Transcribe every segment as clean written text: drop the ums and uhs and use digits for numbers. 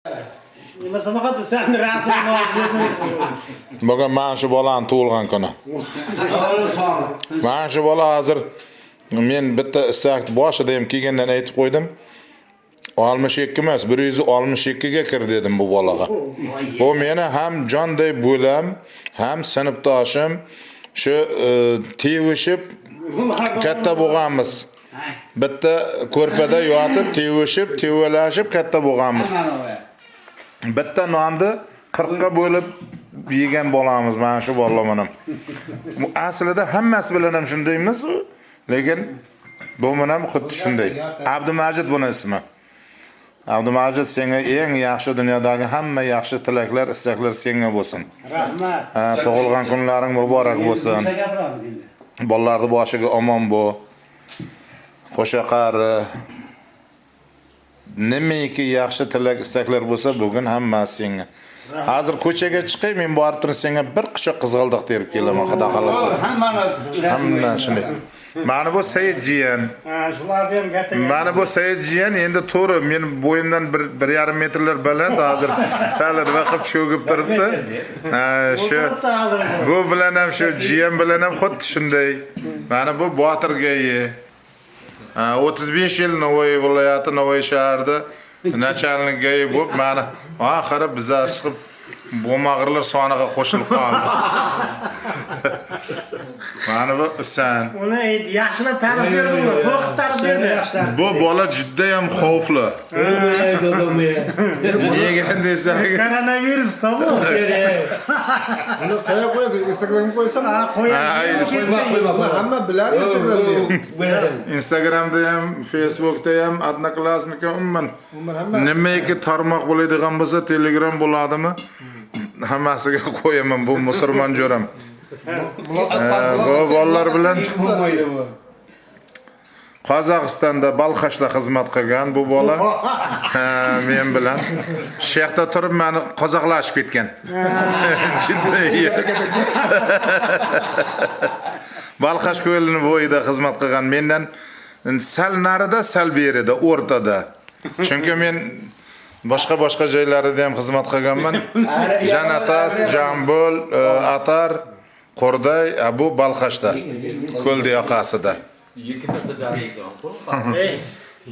Nima samaqa sen rasmini olib Bugun mana shu bolani tug'ilgan kuni. Mana shu bola hozir men bitta istakni boshida ham kelgandan aytib qo'ydim. 62 emas, 162 ga kir dedim bu bolaga. Bu meni ham jonday bo'lam, ham sinfdoshim, shu tevishib katta bo'lganmiz. Bitta ko'rpada yotib, tevishib, tevalashib katta bo'lganmiz. Bitta nonni 40 ga bo'lib yegan bolamiz mana shu bolalarning. Aslida hammasi bilan ham shundaymiz, lekin bu men ham xuddi shunday. Abdumajid buni ismi. Abdumajid senga eng yaxshi dunyodagi hamma yaxshi tilaklar, istaklar senga bo'lsin. Rahmat. Tug'ilgan kunlaring muborak bo'lsin. Bolalarni boshiga omon bo'l. Qo'sha qari. Nimaki yaxshi tilak, istaklar bo'lsa, bugun hammasi senga. Hozir ko'chaga chiqay, men borib turib senga bir quchoq qizg'aldoq terib kelaman, xudo xolasa. Hamma shunday. Mana bu Saidjiyan. Shularni ham katta. Mana bu Saidjiyan endi to'g'ri men bo'yimdan 1,5 metrlar baland, hozir salar vaqib cho'gib turibdi. Shu bu bilan ham shu jiyan bilan ham xuddi shunday. Mana bu Botirgayi. 35 yil Navoiy viloyati, Navoiy shahrida nachalnigiga bo'lib, mana oxiri biz chiqib bo'mag'irlar soniga qo'shilib qoldi. Mana bu Husan. Uni yaxshilab ta'rif berdingmi? So'qib ta'rif berdi. Bu bola juda ham xavfli. Nega desa, Koronavirus to'g'ri. Uni qayerga qo'yasiz? Instagramga qo'ysam? Ha, qo'ying. Hamma biladi Instagramda. Instagramda ham, Facebookda ham, Odnoklassnikda umuman Hamma nimaiki tarmoq bo'ladigan bo'lsa, Telegram bo'ladimi? Hammasiga qo'yaman, bu musulmon jo'ram. Bu bolalar bilan Qozog'istonda Balxashda xizmat qilgan bu bola. Men bilan Shayxda turib meni qozoqlashib ketgan. Jiddiy. Balxash ko'lining bo'yida xizmat qilgan, mendan sal narida, sal berida, o'rtada. Chunki men boshqa joylarda ham xizmat qilganman. Janatas, Jambul, Atar, Qo'rday, bu Balxashda, ko'l yoqasida.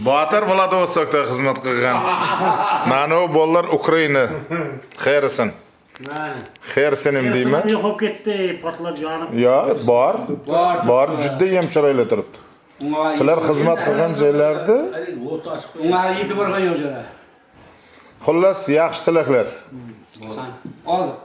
Botir Vladivostokda xizmat qilgan. Mana bu bolalar Ukraina. Xayrisin. Mana. Xayrisinim deyman. Yo'qib ketdi, portlab yonib. Yo, bor, juda ham chiroyli turibdi. Sizlar xizmat qilgan joylarda unga yetib borgan yo'q. xullas yaxshi tilaklar. Oldi.